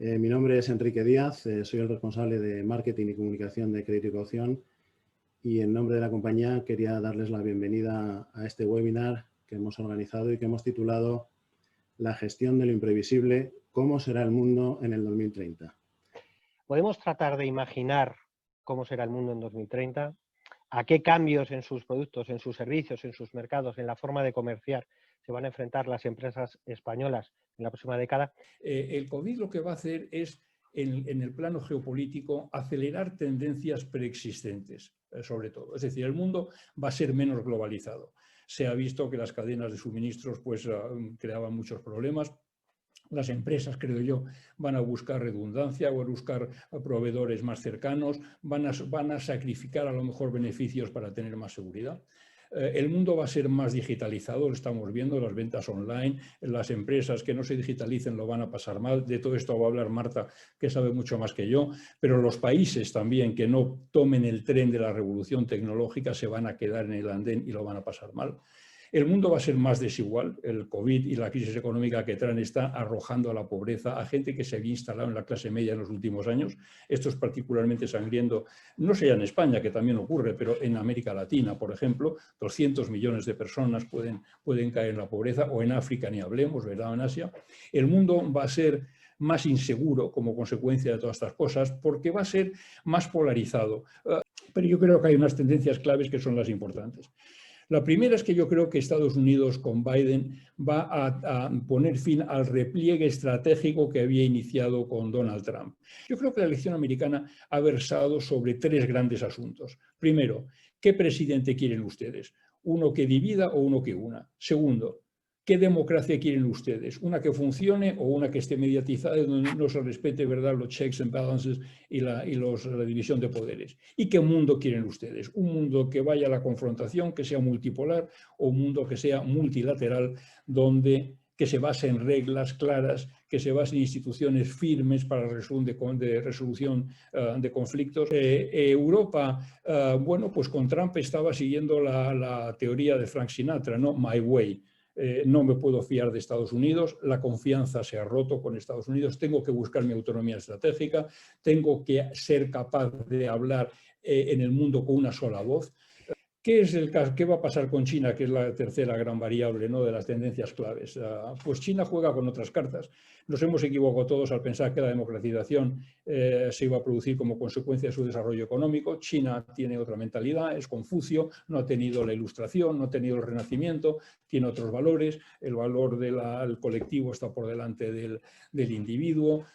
Mi nombre es Enrique Díaz, soy el responsable de Marketing y Comunicación de Crédito y Caución y en nombre de la compañía quería darles la bienvenida a este webinar que hemos organizado y que hemos titulado La gestión de lo imprevisible, ¿cómo será el mundo en el 2030? Podemos tratar de imaginar cómo será el mundo en 2030, a qué cambios en sus productos, en sus servicios, en sus mercados, en la forma de comerciar se van a enfrentar las empresas españolas en la próxima década. El COVID lo que va a hacer es, en el plano geopolítico, acelerar tendencias preexistentes, sobre todo. Es decir, el mundo va a ser menos globalizado. Se ha visto que las cadenas de suministros creaban muchos problemas. Las empresas, creo yo, van a buscar redundancia, van a buscar proveedores más cercanos, van a sacrificar a lo mejor beneficios para tener más seguridad. El mundo va a ser más digitalizado, lo estamos viendo, las ventas online, las empresas que no se digitalicen lo van a pasar mal. De todo esto va a hablar Marta, que sabe mucho más que yo, pero los países también que no tomen el tren de la revolución tecnológica se van a quedar en el andén y lo van a pasar mal. El mundo va a ser más desigual. El COVID y la crisis económica que traen está arrojando a la pobreza a gente que se había instalado en la clase media en los últimos años. Esto es particularmente sangriento, no sea en España, que también ocurre, pero en América Latina, por ejemplo, 200 millones de personas pueden caer en la pobreza, o en África ni hablemos, ¿verdad? En Asia. El mundo va a ser más inseguro como consecuencia de todas estas cosas, porque va a ser más polarizado. Pero yo creo que hay unas tendencias claves que son las importantes. La primera es que yo creo que Estados Unidos con Biden va a poner fin al repliegue estratégico que había iniciado con Donald Trump. Yo creo que la elección americana ha versado sobre tres grandes asuntos. Primero, ¿qué presidente quieren ustedes? ¿Uno que divida o uno que una? Segundo, ¿qué democracia quieren ustedes? ¿Una que funcione o una que esté mediatizada, donde no se respete, ¿verdad?, los checks and balances y la división de poderes? ¿Y qué mundo quieren ustedes? ¿Un mundo que vaya a la confrontación, que sea multipolar, o un mundo que sea multilateral, que se base en reglas claras, que se base en instituciones firmes para resolución de conflictos? Europa, bueno, pues con Trump estaba siguiendo la teoría de Frank Sinatra, ¿no? My way. No me puedo fiar de Estados Unidos, la confianza se ha roto con Estados Unidos, tengo que buscar mi autonomía estratégica, tengo que ser capaz de hablar en el mundo con una sola voz. ¿Qué va a pasar con China, que es la tercera gran variable, ¿no?, de las tendencias claves? Pues China juega con otras cartas. Nos hemos equivocado todos al pensar que la democratización se iba a producir como consecuencia de su desarrollo económico. China tiene otra mentalidad, es Confucio, no ha tenido la Ilustración, no ha tenido el Renacimiento, tiene otros valores, el valor del colectivo está por delante del individuo.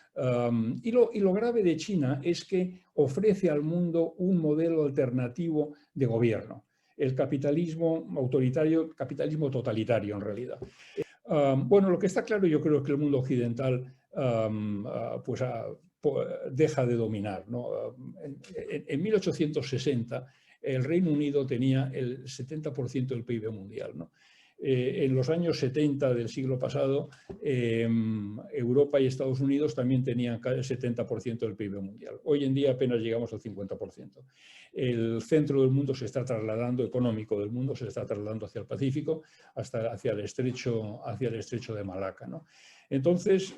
Y lo grave de China es que ofrece al mundo un modelo alternativo de gobierno. El capitalismo autoritario, capitalismo totalitario en realidad. Bueno, lo que está claro, yo creo que el mundo occidental deja de dominar, ¿no? En 1860 el Reino Unido tenía el 70% del PIB mundial, ¿no? En los años 70 del siglo pasado, Europa y Estados Unidos también tenían el 70% del PIB mundial. Hoy en día apenas llegamos al 50%. El centro del mundo se está trasladando, económico del mundo, se está trasladando hacia el Pacífico, hacia el estrecho de Malaca, ¿no? Entonces,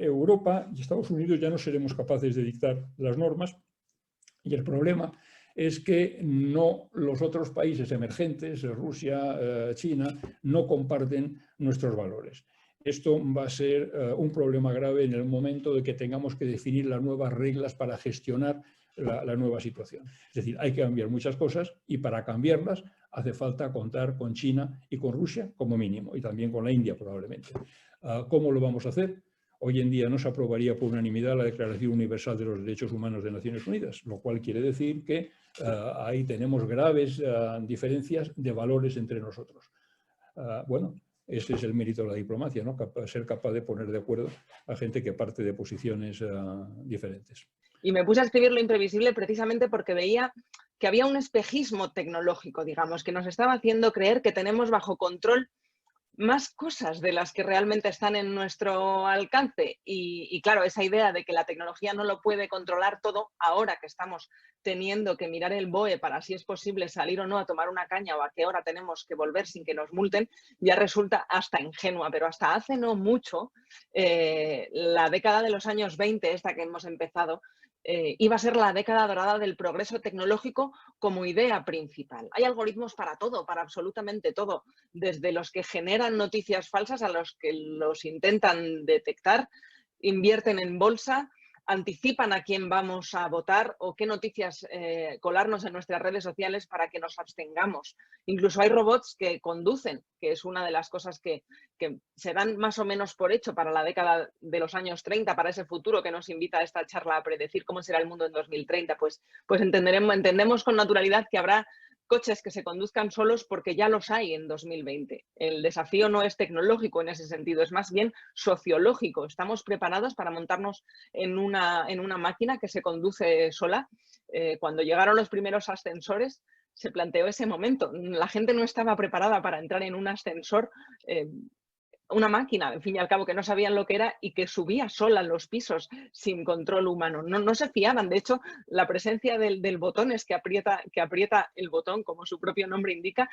Europa y Estados Unidos ya no seremos capaces de dictar las normas, y el problema es que los otros países emergentes, Rusia, China, no comparten nuestros valores. Esto va a ser un problema grave en el momento de que tengamos que definir las nuevas reglas para gestionar la nueva situación. Es decir, hay que cambiar muchas cosas y para cambiarlas hace falta contar con China y con Rusia como mínimo, y también con la India probablemente. ¿Cómo lo vamos a hacer? Hoy en día no se aprobaría por unanimidad la Declaración Universal de los Derechos Humanos de Naciones Unidas, lo cual quiere decir que ahí tenemos graves diferencias de valores entre nosotros. Bueno, ese es el mérito de la diplomacia, ¿no? Ser capaz de poner de acuerdo a gente que parte de posiciones diferentes. Y me puse a escribir lo imprevisible precisamente porque veía que había un espejismo tecnológico, digamos, que nos estaba haciendo creer que tenemos bajo control más cosas de las que realmente están en nuestro alcance. Y claro, esa idea de que la tecnología no lo puede controlar todo, ahora que estamos teniendo que mirar el BOE para si es posible salir o no a tomar una caña o a qué hora tenemos que volver sin que nos multen, ya resulta hasta ingenua. Pero hasta hace no mucho, la década de los años 20, esta que hemos empezado, iba a ser la década dorada del progreso tecnológico como idea principal. Hay algoritmos para todo, para absolutamente todo, desde los que generan noticias falsas a los que los intentan detectar, invierten en bolsa, anticipan a quién vamos a votar o qué noticias colarnos en nuestras redes sociales para que nos abstengamos. Incluso hay robots que conducen, que es una de las cosas que se dan más o menos por hecho para la década de los años 30, para ese futuro que nos invita a esta charla a predecir cómo será el mundo en 2030. Pues entendemos con naturalidad que habrá coches que se conduzcan solos porque ya los hay en 2020. El desafío no es tecnológico en ese sentido, es más bien sociológico. Estamos preparados para montarnos en una máquina que se conduce sola. Cuando llegaron los primeros ascensores, se planteó ese momento. La gente no estaba preparada para entrar en un ascensor, una máquina, en fin y al cabo, que no sabían lo que era y que subía sola los pisos sin control humano. No se fiaban. De hecho, la presencia del botón es que aprieta el botón, como su propio nombre indica,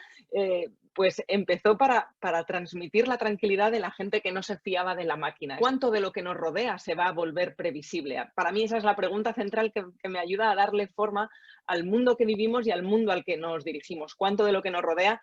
pues empezó para transmitir la tranquilidad de la gente que no se fiaba de la máquina. ¿Cuánto de lo que nos rodea se va a volver previsible? Para mí esa es la pregunta central que me ayuda a darle forma al mundo que vivimos y al mundo al que nos dirigimos. ¿Cuánto de lo que nos rodea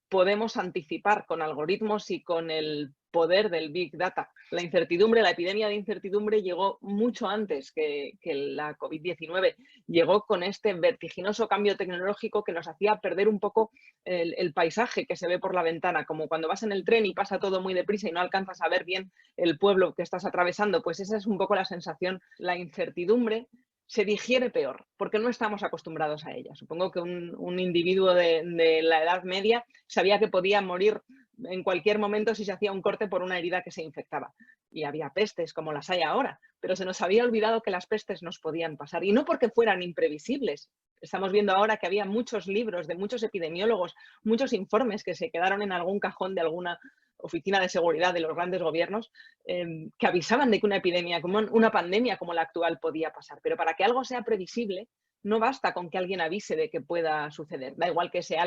podemos anticipar con algoritmos y con el poder del Big Data? La incertidumbre, la epidemia de incertidumbre llegó mucho antes que la COVID-19. Llegó con este vertiginoso cambio tecnológico que nos hacía perder un poco el paisaje que se ve por la ventana, como cuando vas en el tren y pasa todo muy deprisa y no alcanzas a ver bien el pueblo que estás atravesando. Pues esa es un poco la sensación. La incertidumbre se digiere peor, porque no estamos acostumbrados a ella. Supongo que un individuo de la Edad Media sabía que podía morir en cualquier momento si se hacía un corte por una herida que se infectaba. Y había pestes como las hay ahora, pero se nos había olvidado que las pestes nos podían pasar. Y no porque fueran imprevisibles. Estamos viendo ahora que había muchos libros de muchos epidemiólogos, muchos informes que se quedaron en algún cajón de alguna oficina de seguridad de los grandes gobiernos, que avisaban de que una epidemia, como una pandemia como la actual podía pasar. Pero para que algo sea previsible, no basta con que alguien avise de que pueda suceder. Da igual que sea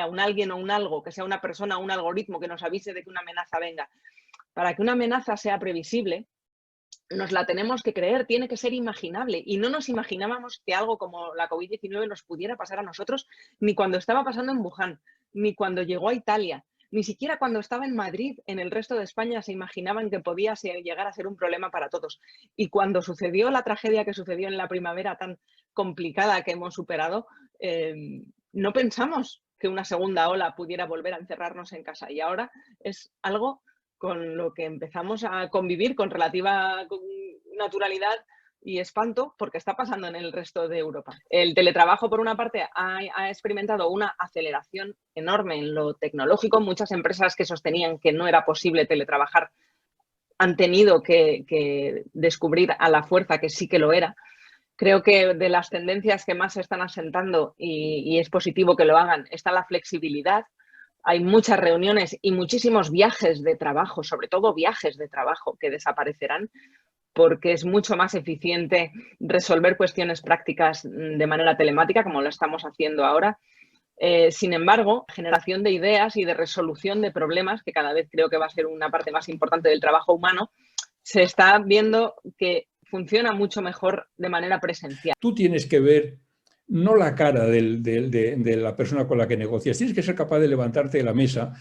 un alguien o un algo, que sea una persona o un algoritmo que nos avise de que una amenaza venga. Para que una amenaza sea previsible, nos la tenemos que creer, tiene que ser imaginable. Y no nos imaginábamos que algo como la COVID-19 nos pudiera pasar a nosotros, ni cuando estaba pasando en Wuhan, ni cuando llegó a Italia, ni siquiera cuando estaba en Madrid. En el resto de España se imaginaban que podía llegar a ser un problema para todos. Y cuando sucedió la tragedia que sucedió en la primavera tan complicada que hemos superado, no pensamos que una segunda ola pudiera volver a encerrarnos en casa. Y ahora es algo con lo que empezamos a convivir con relativa naturalidad y espanto, porque está pasando en el resto de Europa. El teletrabajo, por una parte, ha experimentado una aceleración enorme en lo tecnológico. Muchas empresas que sostenían que no era posible teletrabajar han tenido que descubrir a la fuerza que sí que lo era. Creo que de las tendencias que más se están asentando, y es positivo que lo hagan, está la flexibilidad. Hay muchas reuniones y muchísimos viajes de trabajo, sobre todo viajes de trabajo, que desaparecerán porque es mucho más eficiente resolver cuestiones prácticas de manera telemática, como lo estamos haciendo ahora. Sin embargo, generación de ideas y de resolución de problemas, que cada vez creo que va a ser una parte más importante del trabajo humano, se está viendo que funciona mucho mejor de manera presencial. Tú tienes que ver no la cara de la persona con la que negocias, tienes que ser capaz de levantarte de la mesa,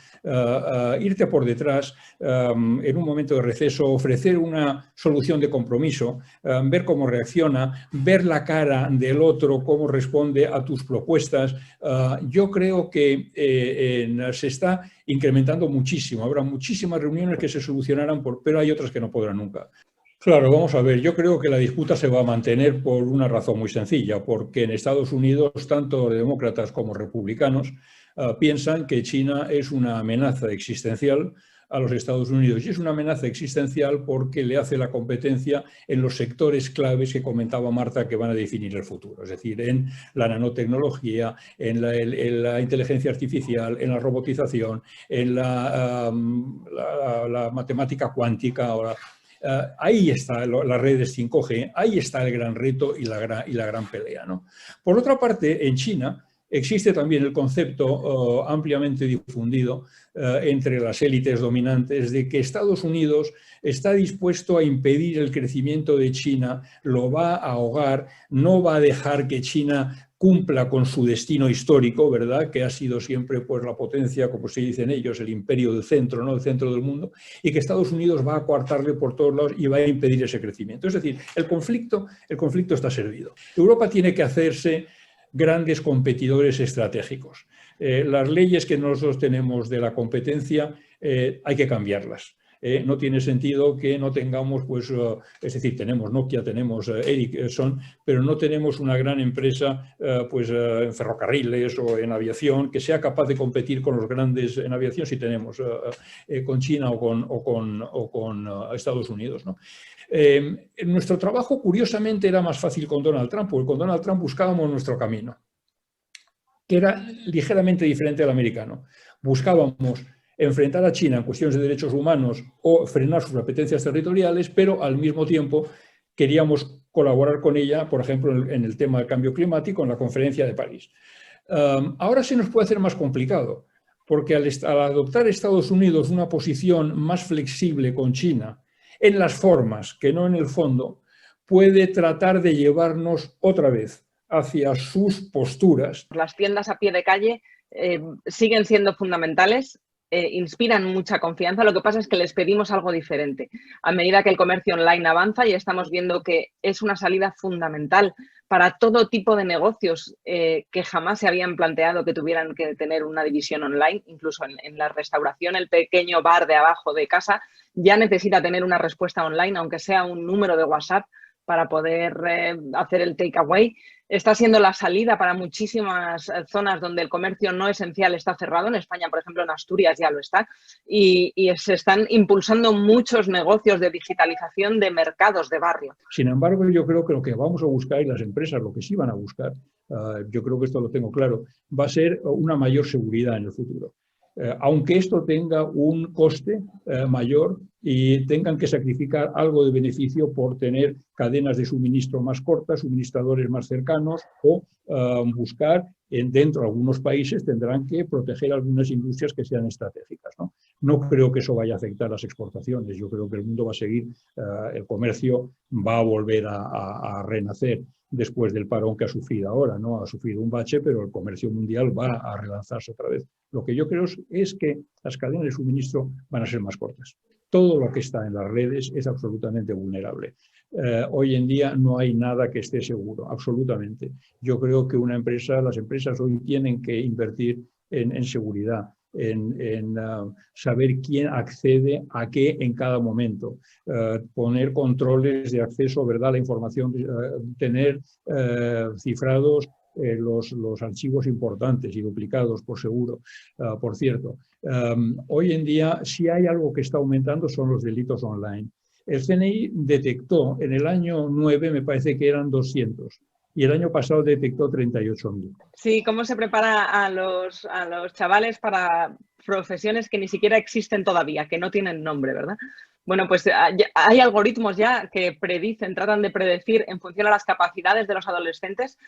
irte por detrás en un momento de receso, ofrecer una solución de compromiso, ver cómo reacciona, ver la cara del otro, cómo responde a tus propuestas. Yo creo que se está incrementando muchísimo. Habrá muchísimas reuniones que se solucionarán, pero hay otras que no podrán nunca. Claro, vamos a ver, yo creo que la disputa se va a mantener por una razón muy sencilla, porque en Estados Unidos, tanto demócratas como republicanos piensan que China es una amenaza existencial a los Estados Unidos. Y es una amenaza existencial porque le hace la competencia en los sectores claves que comentaba Marta que van a definir el futuro. Es decir, en la nanotecnología, en la inteligencia artificial, en la robotización, en la matemática cuántica. Ahora, ahí está las redes 5G, ahí está el gran reto y la gran pelea, ¿no? Por otra parte, en China existe también el concepto ampliamente difundido entre las élites dominantes de que Estados Unidos está dispuesto a impedir el crecimiento de China, lo va a ahogar, no va a dejar que China cumpla con su destino histórico, ¿verdad? Que ha sido siempre pues, la potencia, como se dicen ellos, el imperio del centro, ¿no? El centro del mundo, y que Estados Unidos va a coartarle por todos lados y va a impedir ese crecimiento. Es decir, el conflicto está servido. Europa tiene que hacerse grandes competidores estratégicos. Las leyes que nosotros tenemos de la competencia hay que cambiarlas. No tiene sentido que no tengamos, pues, es decir, tenemos Nokia, tenemos Ericsson, pero no tenemos una gran empresa pues, en ferrocarriles o en aviación que sea capaz de competir con los grandes en aviación si tenemos con China o con Estados Unidos, ¿no? Nuestro trabajo, curiosamente, era más fácil con Donald Trump, porque con Donald Trump buscábamos nuestro camino, que era ligeramente diferente al americano. Buscábamos enfrentar a China en cuestiones de derechos humanos o frenar sus apetencias territoriales, pero al mismo tiempo queríamos colaborar con ella, por ejemplo, en el tema del cambio climático, en la conferencia de París. Ahora se nos puede hacer más complicado, porque al adoptar Estados Unidos una posición más flexible con China, en las formas, que no en el fondo, puede tratar de llevarnos otra vez hacia sus posturas. Las tiendas a pie de calle siguen siendo fundamentales, inspiran mucha confianza. Lo que pasa es que les pedimos algo diferente. A medida que el comercio online avanza, ya estamos viendo que es una salida fundamental para todo tipo de negocios que jamás se habían planteado que tuvieran que tener una división online. Incluso en la restauración, el pequeño bar de abajo de casa ya necesita tener una respuesta online, aunque sea un número de WhatsApp, para poder hacer el takeaway. Está siendo la salida para muchísimas zonas donde el comercio no esencial está cerrado. En España, por ejemplo, en Asturias ya lo está. Y se están impulsando muchos negocios de digitalización de mercados de barrio. Sin embargo, yo creo que lo que vamos a buscar, y las empresas lo que sí van a buscar, yo creo que esto lo tengo claro, va a ser una mayor seguridad en el futuro. Aunque esto tenga un coste mayor y tengan que sacrificar algo de beneficio por tener cadenas de suministro más cortas, suministradores más cercanos o buscar dentro de algunos países tendrán que proteger algunas industrias que sean estratégicas, ¿no? No creo que eso vaya a afectar las exportaciones. Yo creo que el mundo va a seguir, el comercio va a volver a renacer después del parón que ha sufrido ahora, ¿no? Ha sufrido un bache, pero el comercio mundial va a relanzarse otra vez. Lo que yo creo es que las cadenas de suministro van a ser más cortas. Todo lo que está en las redes es absolutamente vulnerable. Hoy en día no hay nada que esté seguro, absolutamente. Yo creo que las empresas hoy tienen que invertir en seguridad, en saber quién accede a qué en cada momento, poner controles de acceso, ¿verdad?, a la información, tener cifrados los archivos importantes y duplicados, por seguro, por cierto. Hoy en día, si hay algo que está aumentando son los delitos online. El CNI detectó en el año 9, me parece que eran 200, y el año pasado detectó 38.000. Sí, ¿cómo se prepara a los chavales para profesiones que ni siquiera existen todavía, que no tienen nombre, ¿verdad? Bueno, pues hay algoritmos ya que tratan de predecir en función a las capacidades de los adolescentes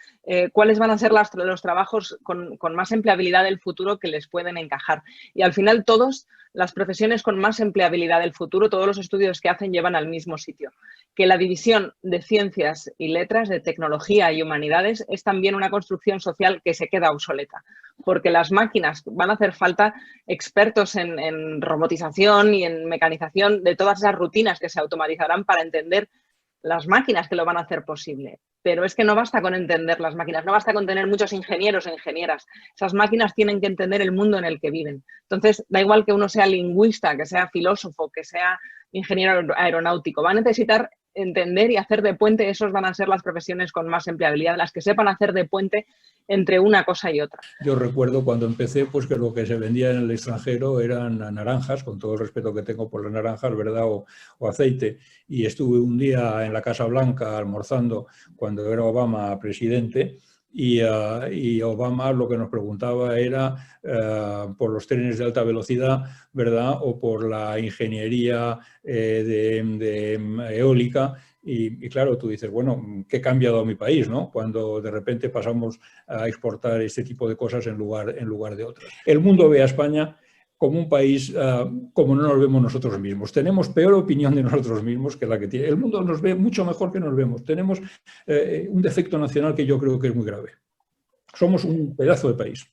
cuáles van a ser los trabajos con más empleabilidad del futuro que les pueden encajar. Y al final las profesiones con más empleabilidad del futuro, todos los estudios que hacen llevan al mismo sitio. Que la división de ciencias y letras, de tecnología y humanidades, es también una construcción social que se queda obsoleta. Porque las máquinas van a hacer falta expertos en robotización y en mecanización de todas esas rutinas que se automatizarán para entender las máquinas que lo van a hacer posible. Pero es que no basta con entender las máquinas, no basta con tener muchos ingenieros e ingenieras. Esas máquinas tienen que entender el mundo en el que viven. Entonces, da igual que uno sea lingüista, que sea filósofo, que sea ingeniero aeronáutico, va a necesitar entender y hacer de puente, esos van a ser las profesiones con más empleabilidad, las que sepan hacer de puente entre una cosa y otra. Yo recuerdo cuando empecé, pues que lo que se vendía en el extranjero eran naranjas, con todo el respeto que tengo por las naranjas, ¿verdad? O aceite. Y estuve un día en la Casa Blanca almorzando cuando era Obama presidente. Y Obama lo que nos preguntaba era por los trenes de alta velocidad, ¿verdad? O por la ingeniería de eólica. Y claro, tú dices, bueno, ¿qué ha cambiado mi país, ¿no? Cuando de repente pasamos a exportar este tipo de cosas en lugar de otras. El mundo ve a España como un país como no nos vemos nosotros mismos. Tenemos peor opinión de nosotros mismos que la que tiene. El mundo nos ve mucho mejor que nos vemos. Tenemos un defecto nacional que yo creo que es muy grave. Somos un pedazo de país.